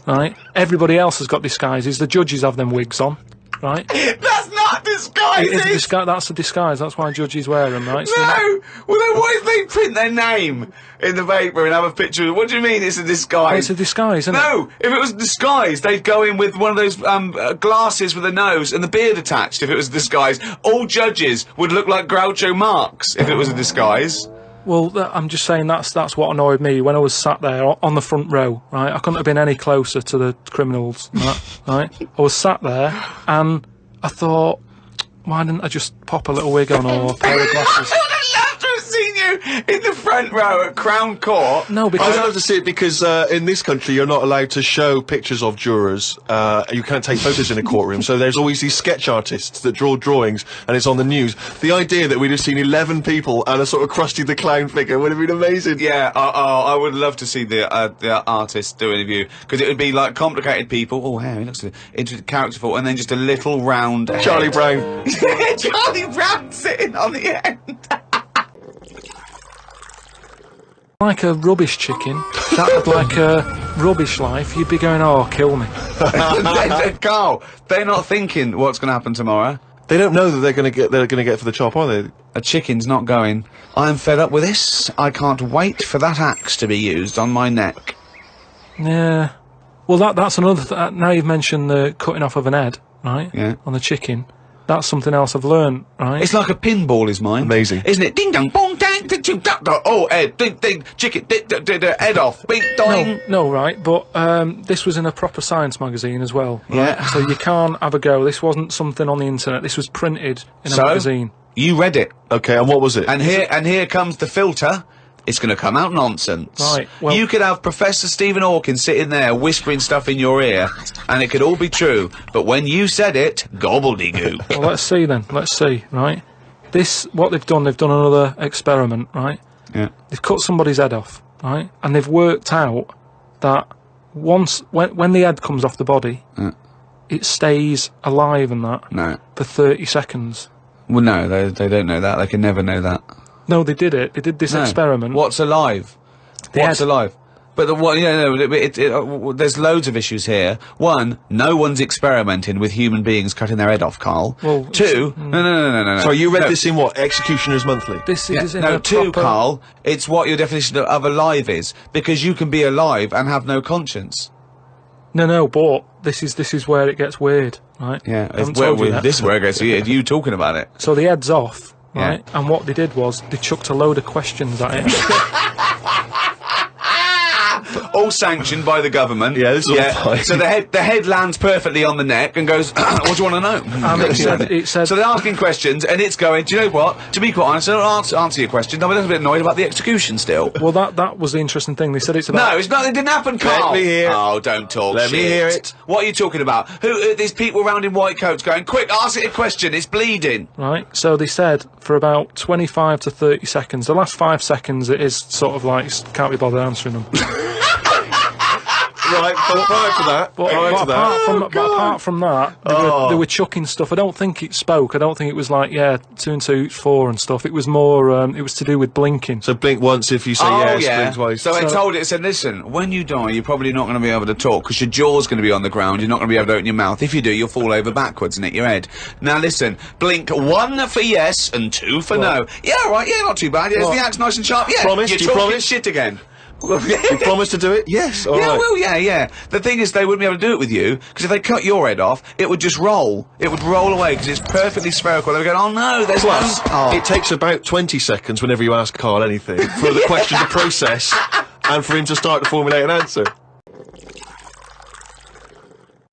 right? Everybody else has got disguises. The judges have them wigs on, right? That's not disguises! That's a disguise. That's why judges wear them, right? So No! Well, then why did they print their name in the paper and have a picture? What do you mean it's a disguise? it's a disguise, isn't it? No! If it was a disguise, they'd go in with one of those glasses with a nose and the beard attached if it was a disguise. All judges would look like Groucho Marx if it was a disguise. Well, I'm just saying that's what annoyed me when I was sat there on the front row, right? I couldn't have been any closer to the criminals, right? I was sat there and I thought, why didn't I just pop a little wig on or a pair of glasses? I would have loved to have seen you in the front row at Crown Court. No, because I'd love to see it because in this country you're not allowed to show pictures of jurors. You can't take photos in a courtroom, so there's always these sketch artists that draw drawings, and it's on the news. The idea that we'd have seen 11 people and a sort of Krusty the Clown figure would have been amazing. Yeah, I would love to see the artist do an interview, because it would be like complicated people. Oh, hey, he looks characterful, and then just a little round head. Charlie Brown. Charlie Brown sitting on the end. like a rubbish chicken, that had like a rubbish life, you'd be going, oh, kill me. Carl, they're not thinking what's going to happen tomorrow. They don't know that they're going to get for the chop, are they? A chicken's not going, I'm fed up with this. I can't wait for that axe to be used on my neck. Yeah. Well, that's another now you've mentioned the cutting off of an head, right? Yeah. On the chicken. That's something else I've learned, right? It's like a pinball is mine. Amazing. Isn't it? Ding dong, bong, dang, ding, ding, dong, dong. Oh, head, ding, ding, chicken, head off, bing, doing. No, right, but this was in a proper science magazine as well. Right? Yeah. So you can't have a go. This wasn't something on the internet. This was printed in a magazine. You read it. Okay, and what was it? And here comes the filter. It's going to come out nonsense. Right, well... You could have Professor Stephen Hawking sitting there whispering stuff in your ear, and it could all be true, but when you said it, gobbledygook. Well, let's see then. Let's see, right? What they've done another experiment, right? Yeah. They've cut somebody's head off, right? And they've worked out that when the head comes off the body, it stays alive and that for 30 seconds. Well, no, they don't know that. They can never know that. No, they did it. They did this experiment. What's alive? What's alive? But there's loads of issues here. One, no one's experimenting with human beings cutting their head off, Carl. Well, two, no. Sorry, you read this in what? Executioners Monthly? This is in No, a two, proper... Carl, it's what your definition of alive is. Because you can be alive and have no conscience. No, but this is where it gets weird, right? Yeah, I haven't told you that. this is where it gets weird. You talking about it. So the head's off, right? Yeah. And what they did was they chucked a load of questions at it. All sanctioned by the government. Yeah, this is all fine. So the head lands perfectly on the neck and goes, what do you want to know? And it said... So they're asking questions and it's going, do you know what? To be quite honest, I don't answer your question. I'm a little bit annoyed about the execution still. Well, that was the interesting thing. They said it's about... No, it's not. It didn't happen, Carl. Let me hear. Oh, don't talk Let me shit. hear it. What are you talking about? There's people around in white coats going, quick, ask it a question. It's bleeding. Right, so they said for about 25 to 30 seconds, the last 5 seconds it is sort of like, can't be bothered answering them. Right, but prior to that, But apart from that, they were chucking stuff. I don't think it spoke. I don't think it was like, 2 and 2 is 4 and stuff. It was more, it was to do with blinking. So blink once if you say yes, blink twice. So it said, listen, when you die, you're probably not going to be able to talk because your jaw's going to be on the ground. You're not going to be able to open your mouth. If you do, you'll fall over backwards and hit your head. Now listen, blink 1 for yes and 2 for no. Yeah, right, yeah, not too bad. Yeah, the act's nice and sharp. Yeah, Promise? you're Do you talking promise? shit again. You promise to do it? Yes. All right. Well, yeah. The thing is, they wouldn't be able to do it with you, because if they cut your head off, it would just roll. It would roll away, because it's perfectly spherical. They would go, oh no, there's Plus, no... it takes about 20 seconds whenever you ask Karl anything for the question to process and for him to start to formulate an answer.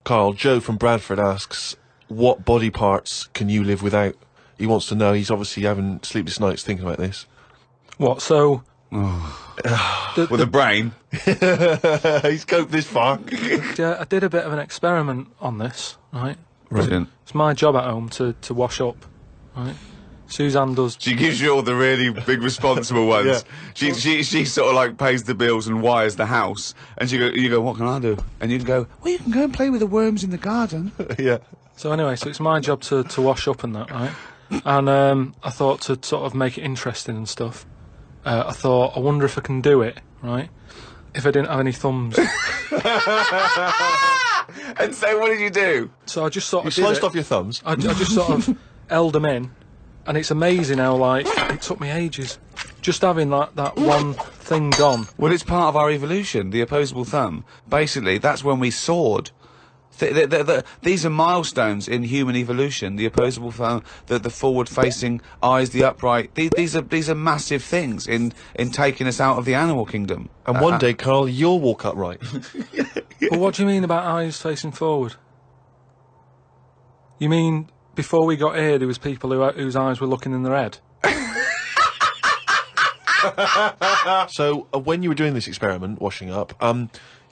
Karl, Joe from Bradford asks, what body parts can you live without? He wants to know. He's obviously having sleepless nights thinking about this. What, so... With a brain. He's coped this far. Yeah, I did a bit of an experiment on this, right? Brilliant. It's my job at home to wash up, right? Suzanne does... She gives you all the really big responsible ones. Yeah. She sort of like pays the bills and wires the house. And you go, what can I do? And you can go, well, you can go and play with the worms in the garden. Yeah. So anyway, so it's my job to wash up and that, right? And I thought to sort of make it interesting and stuff. I thought, I wonder if I can do it, right? If I didn't have any thumbs. And so what did you do? So I just sort of sliced off your thumbs. I just sort of held them in, and it's amazing how, like, it took me ages. Just having that one thing gone. Well, it's part of our evolution, the opposable thumb. Basically, that's when we soared. These are milestones in human evolution. The opposable thumb, the forward-facing eyes, the upright. These are massive things in taking us out of the animal kingdom. And one day, Karl, you'll walk upright. But what do you mean about eyes facing forward? You mean before we got here, there was people whose eyes were looking in their head? So, when you were doing this experiment, washing up,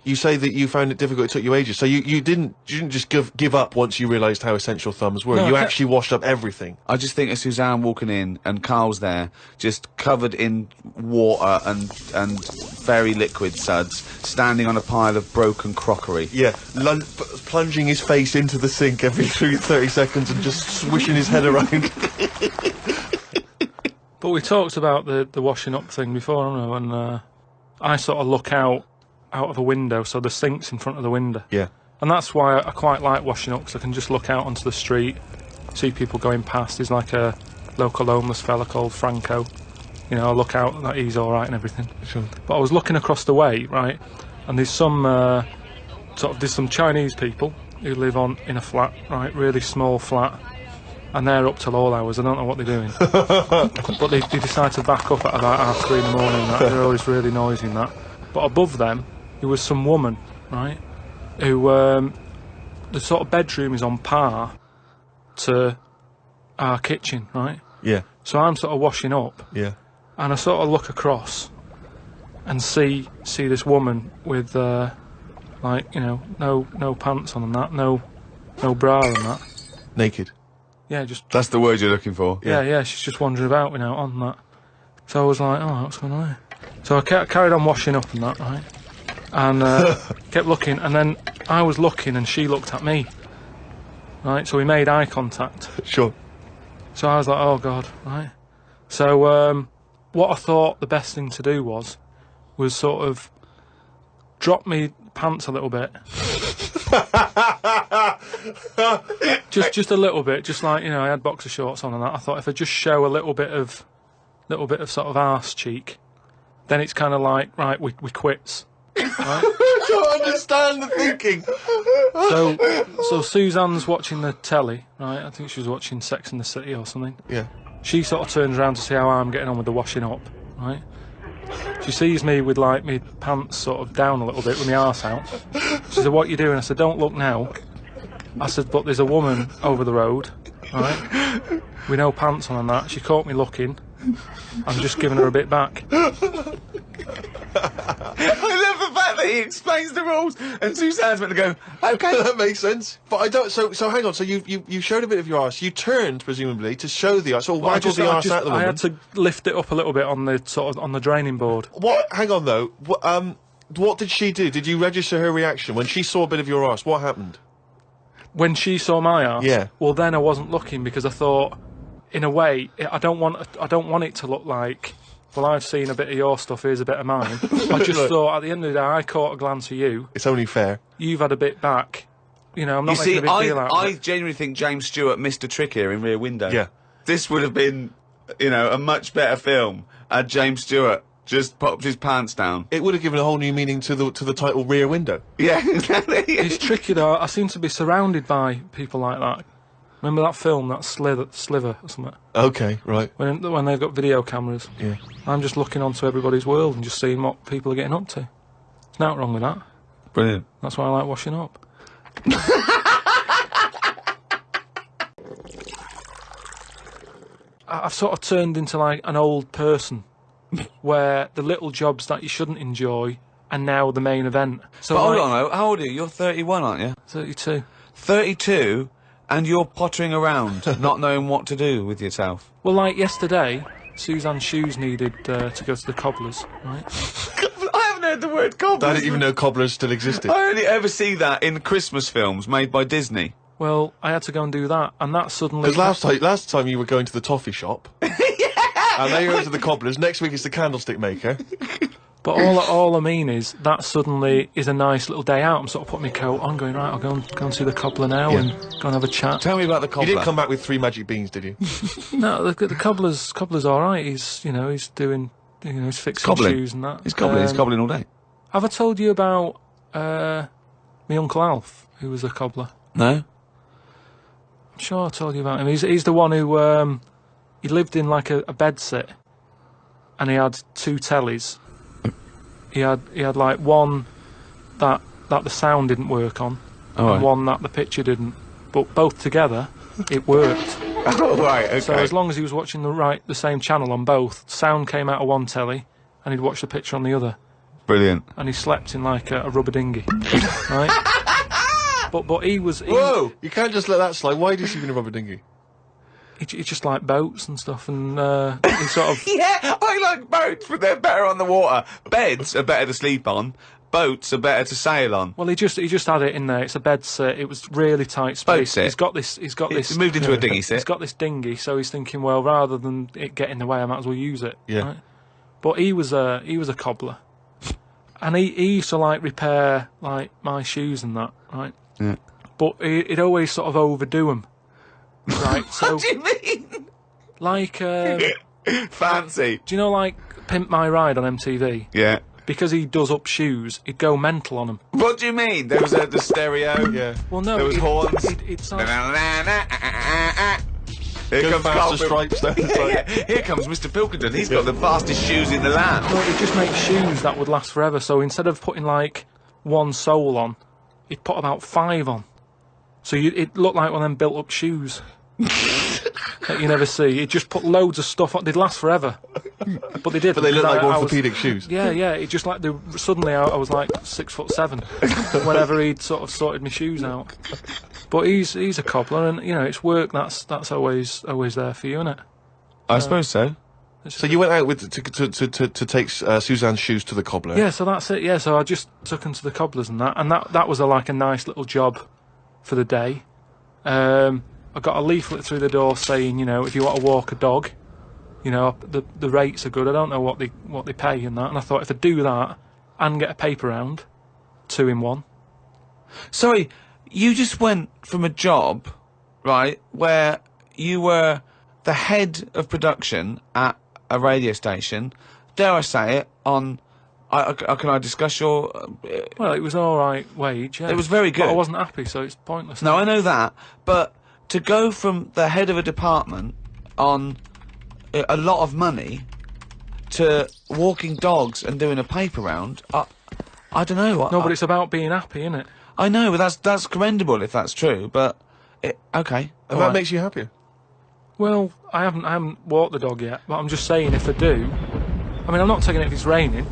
you say that you found it difficult, it took you ages. So you didn't just give up once you realised how essential thumbs were. No, you actually washed up everything. I just think of Suzanne walking in and Karl's there, just covered in water and very liquid suds, standing on a pile of broken crockery. Yeah, plunging his face into the sink every 30 seconds and just swishing his head around. But we talked about the washing up thing before, haven't we? And I sort of look out of a window, so the sink's in front of the window. Yeah. And that's why I quite like washing up, because I can just look out onto the street, see people going past. There's like a local homeless fella called Franco. You know, I look out that he's alright and everything. Sure. But I was looking across the way, right, and there's some there's some Chinese people who live in a flat, right, really small flat, and they're up till all hours. I don't know what they're doing. But they decide to back up at about 3:30 in the morning. That. They're always really noisy and that. But above them, there was some woman, right, who, the sort of bedroom is on par to our kitchen, right? Yeah. So I'm sort of washing up, Yeah. and I sort of look across and see this woman with, like, you know, no pants on and that, no bra and that. Naked. Yeah, just... That's the word you're looking for. Yeah, she's just wandering about, you know, on that. So I was like, oh, what's going on here? So I carried on washing up and that, right? And kept looking, and then I was looking and she looked at me. Right, so we made eye contact. Sure. So I was like, oh God, right? So what I thought the best thing to do was sort of drop me pants a little bit. just a little bit, just like, you know, I had boxer shorts on and that. I thought if I just show a little bit of sort of arse cheek, then it's kind of like, right, we quits. Right? I don't understand the thinking. So Suzanne's watching the telly, right? I think she was watching Sex and the City or something. Yeah. She sort of turns around to see how I'm getting on with the washing up, right? She sees me with, like, my pants sort of down a little bit with my arse out. She said, what are you doing? I said, don't look now. I said, but there's a woman over the road, right, with no pants on and that. She caught me looking. I'm just giving her a bit back. I love the fact that he explains the rules and Suzanne's meant to go, okay. That makes sense. But I don't, so hang on, so you showed a bit of your arse, you turned, presumably, to show the arse, so why does the arse at the woman? I had to lift it up a little bit on the, sort of, on the draining board. What, hang on though, what did she do? Did you register her reaction when she saw a bit of your arse? What happened? When she saw my arse, Yeah. well, then I wasn't looking because I thought, in a way, I don't want it to look like, well, I've seen a bit of your stuff, here's a bit of mine. I just Look. thought, at the end of the day, I caught a glance of you. It's only fair. You've had a bit back. You know, I'm You not making see, a big deal out of I it. genuinely think James Stewart missed a trick here in Rear Window. Yeah. This would have been, you know, a much better film had James Stewart just popped his pants down. It would have given a whole new meaning to the title Rear Window. Yeah, exactly. It's tricky though. I seem to be surrounded by people like that. Remember that film, that Sliver or something? Okay, right. When they've got video cameras. Yeah. I'm just looking onto everybody's world and just seeing what people are getting up to. There's nothing wrong with that. Brilliant. That's why I like washing up. I've sort of turned into like an old person where the little jobs that you shouldn't enjoy are now the main event. So But hold like, on, though. How old are you? You're 31, aren't you? 32. 32, and you're pottering around, not knowing what to do with yourself. Well, like yesterday, Suzanne's shoes needed to go to the cobblers, right? I haven't heard the word cobblers. I didn't even know cobblers still existed. I only ever see that in Christmas films made by Disney. Well, I had to go and do that, and that suddenly... Because last time you were going to the toffee shop. And now you're going to the cobblers. Next week it's the candlestick maker. But all I mean is, that suddenly is a nice little day out. I'm sort of putting my coat on, going, right, I'll go and see the cobbler now and go and have a chat. Tell me about the cobbler. You didn't come back with 3 magic beans, did you? No, the cobbler's all right. He's doing, he's fixing Cobbling. shoes and that. He's cobbling. He's cobbling all day. Have I told you about my Uncle Alf, who was a cobbler? No. I'm sure I told you about him. He's the one who he lived in like a bedsit, and he had 2 tellies. He had like one that the sound didn't work on, and one that the picture didn't. But both together, it worked. Oh, right, okay. So as long as he was watching the same channel on both, sound came out of one telly, and he'd watch the picture on the other. Brilliant. And he slept in like a rubber dinghy, right? But he was... Whoa! You can't just let that slide. Why did you sleep in a rubber dinghy? He just liked boats and stuff, and he sort of... Yeah, I like boats, but they're better on the water. Beds are better to sleep on. Boats are better to sail on. Well, he just had it in there. It's a bed sit. It was really tight space. Boat sit. He's got this. It's moved into a dinghy sit. He's got this dinghy, so he's thinking, well, rather than it get in the way, I might as well use it. Yeah. Right? But he was a cobbler, and he used to like repair like my shoes and that, right? Yeah. But he'd always sort of overdo them, right? So What do you mean? like, Fancy. do you know like Pimp My Ride on MTV? Yeah. Because he does up shoes, he'd go mental on them. What do you mean? There was the stereo. Yeah. Well, no, There was horns. He'd sound... Here Go comes faster Karl stripes down the yeah, side. yeah. Here comes Mr. Pilkington. He's got the fastest shoes in the land. No, he'd just make shoes that would last forever. So instead of putting like one sole on, he'd put about 5 on. So it looked like one of them built-up shoes that you never see. He'd just put loads of stuff on. They'd last forever, but they did. But they look like I was- orthopaedic shoes. Yeah, yeah. It just like suddenly I was like 6'7" whenever he'd sort of sorted my shoes out. But he's a cobbler, and it's work. That's always there for you, isn't it? I suppose so. So you went out with to take Suzanne's shoes to the cobbler. Yeah, so that's it. Yeah, so I just took him to the cobblers and that was like a nice little job for the day. I got a leaflet through the door saying, if you want to walk a dog, the rates are good. I don't know what they pay and that. And I thought if I do that and get a paper round, 2 in 1. Sorry, you just went from a job, right, where you were the head of production at a radio station, dare I say it, on... can I discuss your... Well, it was an all right wage. Yeah. It was very good. But I wasn't happy, so it's pointless. No, I know that, but to go from the head of a department on a lot of money to walking dogs and doing a paper round, I don't know. No, but it's about being happy, isn't it? I know, but that's commendable if that's true, but... okay. And that makes you happier. Well, I haven't walked the dog yet, but I'm just saying if I do... I mean, I'm not taking it if it's raining.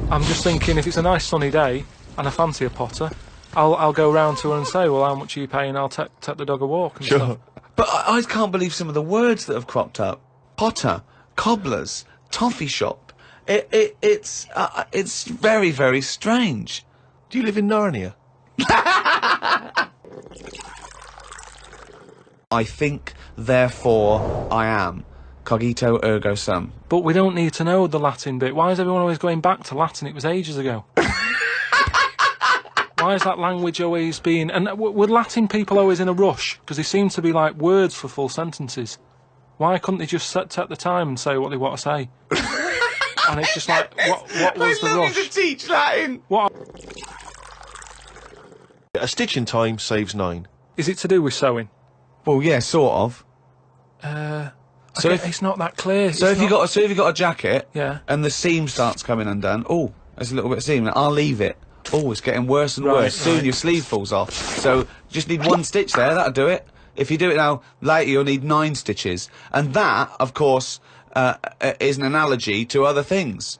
I'm just thinking if it's a nice sunny day and I fancy a potter, I'll go round to her and say, well, how much are you paying? I'll take the dog a walk and stuff. But I can't believe some of the words that have cropped up. Potter, cobblers, toffee shop, It's very, very strange. Do you live in Narnia? I think, therefore I am. Cogito ergo sum. But we don't need to know the Latin bit. Why is everyone always going back to Latin? It was ages ago. Why is that language always being... And were Latin people always in a rush? Because they seem to be like words for full sentences. Why couldn't they just take the time and say what they want to say? And it's just like, what was the rush? I love you to teach Latin! What? A stitch in time saves 9. Is it to do with sewing? Well, yeah, sort of. So it's not that clear. So if you got a jacket, Yeah. and the seam starts coming undone, oh, there's a little bit of seam. I'll leave it. Oh, it's getting worse and worse. Soon your sleeve falls off. So you just need 1 stitch there. That'll do it. If you do it now, later you'll need 9 stitches, and that, of course, is an analogy to other things.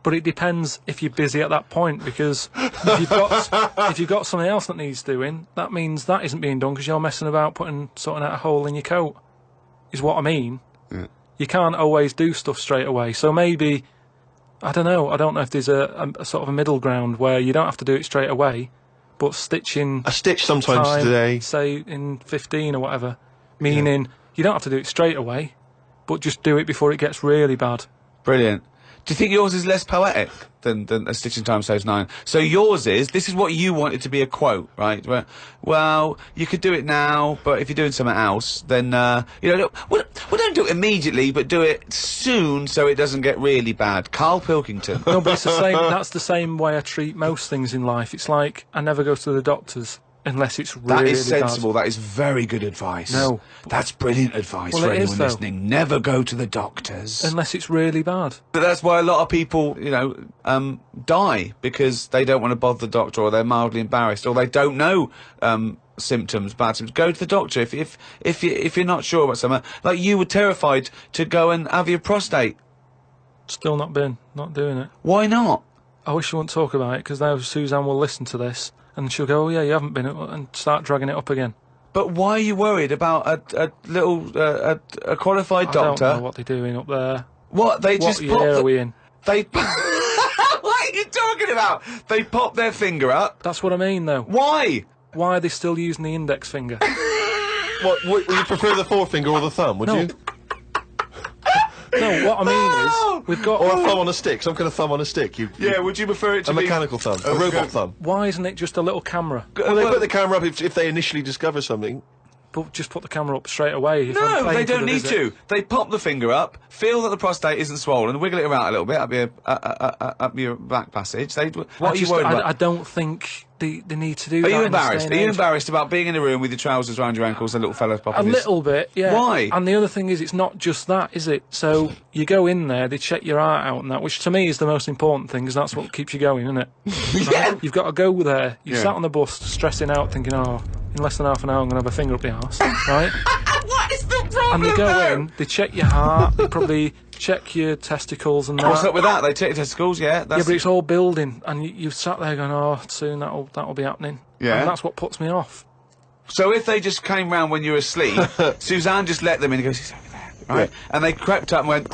But it depends if you're busy at that point, because if you've got something else that needs doing, that means that isn't being done because you're messing about sorting out a hole in your coat. Is what I mean. Yeah. You can't always do stuff straight away. So maybe, I don't know if there's a sort of a middle ground where you don't have to do it straight away, but stitching A stitch sometimes time, today. say in 15 or whatever, meaning you don't have to do it straight away, but just do it before it gets really bad. Brilliant. Do you think yours is less poetic than A Stitch in Time Saves 9? So yours is, this is what you wanted to be a quote, right? Where, well, you could do it now, but if you're doing something else, then, don't do it immediately, but do it soon so it doesn't get really bad. Karl Pilkington. No, but it's the same. That's the same way I treat most things in life. It's like I never go to the doctors unless it's really That is sensible. bad. That is very good advice. No. That's brilliant advice Well, for it is, anyone though. listening. Never go to the doctors. Unless it's really bad. But that's why a lot of people, die because they don't want to bother the doctor, or they're mildly embarrassed, or they don't know symptoms, bad symptoms. Go to the doctor if you're not sure about something. Like you were terrified to go and have your prostate. Still not doing it. Why not? I wish you wouldn't talk about it, because now Suzanne will listen to this and she'll go, oh yeah, you haven't been, and start dragging it up again. But why are you worried about a qualified doctor? I don't know what they're doing up there. What they What just year pop are we in? They. What are you talking about? They pop their finger up. That's what I mean, though. Why? Why are they still using the index finger? What, would you prefer the forefinger or the thumb, would No. you? No, what I mean is, we've got... Or a thumb on a stick, some kind of thumb on a stick. Yeah, would you prefer it to A be mechanical thumb, a robot thumb. Why isn't it just a little camera? Well, they put the camera up if they initially discover something. But just put the camera up straight away. If I'm No, paying they for don't the need visit. to. They pop the finger up, feel that the prostate isn't swollen, wiggle it around a little bit up your back passage. What are you worried about? I don't think they need to do Are that. you in this day embarrassed? and Are you age. embarrassed about being in a room with your trousers around your ankles and a little fella popping A his... little bit, yeah. Why? And the other thing is, it's not just that, is it? So you go in there, they check your heart out and that, which to me is the most important thing, because that's what keeps you going, isn't it? Yeah. You've got to go there. You Yeah. sat on the bus stressing out, thinking, oh, in less than half an hour I'm going to have a finger up the arse, right? What is the problem? And they go in, they check your heart, they probably check your testicles and that. What's up with that? They check your testicles, yeah? That's... Yeah, but it's all building, and you've sat there going, oh, soon that'll be happening. Yeah. And that's what puts me off. So if they just came round when you were asleep, Suzanne just let them in and goes, he's over there, right? Yeah. And they crept up and went,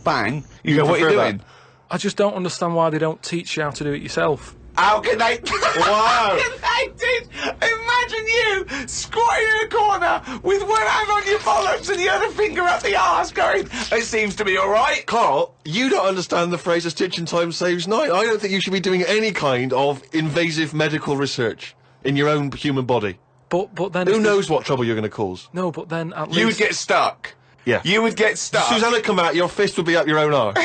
bang. You go, what are you prefer doing? that? I just don't understand why they don't teach you how to do it yourself. How can they? Wow. How can they teach? Imagine you squatting in a corner with one hand on your bollocks and the other finger up the arse going, it seems to be all right. Carl, you don't understand the phrase "a stitch in time saves 9." I don't think you should be doing any kind of invasive medical research in your own human body. But then Who if knows what trouble you're going to cause? No, but then at least You would get stuck. Yeah. You would get stuck. Susanna come out, your fist would be up your own arse.